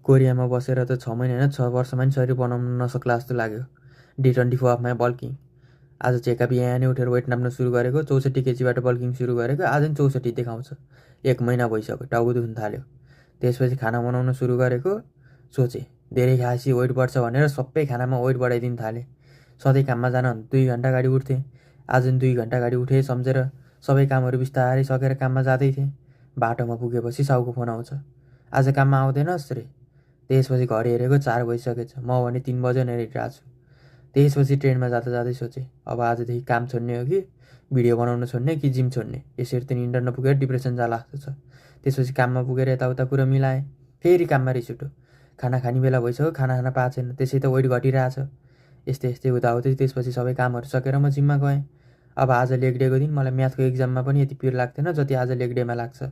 कोरियामा बसेर त 6 महिना होइन 6 वर्षमा नि शरीर बनाउन नसक्ला जस्तो लाग्यो। D24 अफमा bulking. आज चेकअप यहाँ नै उठेर वेट नाप्न सुरु गरेको, 64 केजीबाट बल्किङ सुरु गरेको, आज नि 64 देखाउँछ। 1 महिना भइसक्यो, टाउको दुख्न थाल्यो। त्यसपछि खाना बनाउन सुरु गरेको, सोचेँ धेरै खाएपछि वेट बढ्छ भनेर सबै खानामा वेट बढाइदिन थालेँ। सधैँ काममा जान 2 घन्टा अगाडि उठ्थेँ, आज नि 2 घन्टा अगाडि उठेँ सम्झेर सबै कामहरू बिस्तारै सकेर काममा जाँदै थिएँ। बाटोमा पुगेपछि साउको फोन आउँछ, आज काममा आउँदैनस् रे। त्यसपछि घडी हेरेको 4 बजिसकेछ, म भने 3 बज्यो नै रेडिरहेको छु। त्यसपछि ट्रेनमा जाँदा जाँदै सोचेँ अब आजदेखि काम छोड्ने हो कि भिडियो बनाउन छोड्ने कि जिम छोड्ने। यसरी त निन्डर नपुगेर डिप्रेसन जाला जस्तो छ। त्यसपछि काममा पुगेर यताउता कुरा मिलाएँ, फेरि काममा रिस उठ्यो। खाना खाने बेला भइसक्यो, खाना खान पाएको छैन, त्यसै त वेट घटिरहेछ। यस्तै यस्तै हुँदाहुँदै त्यसपछि सबै कामहरू सकेर म जिममा गएँ। अब आज लेग डेको दिन मलाई म्याथको एक्जाममा पनि यति पिर लाग्थेन जति आज लेग डेमा लाग्छ।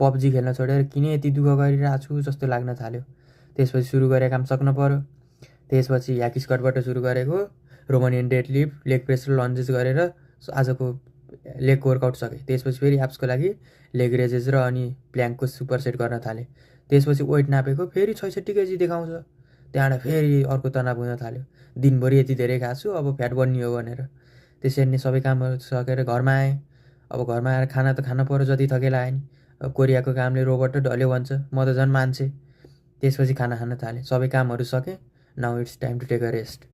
पब्जी खेल्न छोडेर किन यति दुःख गरिरहेको छु जस्तो लाग्न थाल्यो। त्यसपछि सुरु गरे काम सक्न पर्यो। त्यसपछि ह्याक स्क्वाडबाट सुरु गरेको रोमानियन डेडलिफ्ट, लेग प्रेस र लन्जेस गरेर आजको लेग वर्कआउट सकेँ। त्यसपछि फेरि एप्सको लागि लेग रेजेस र अनि प्ल्याङ्कको सुपर सेट गर्न थालेँ। त्यसपछि वेट नापेको फेरि 66 केजी देखाउँछ। त्यहाँबाट फेरि अर्को तनाव हुन थाल्यो, दिनभरि यति धेरै खाएको छु, अब फ्याट बढ्ने हो भनेर। त्यसरी नै सबै कामहरू सकेर घरमा आएँ। अब घरमा आएर खाना त खानु पर्यो, जति थकेला आएँ नि। अब कोरियाको कामले रोबोट ढल्यो भन्छ, म त झन् मान्छे। त्यसपछि खाना खान थालेँ, सबै कामहरू सकेँ। Now it's time to take a rest.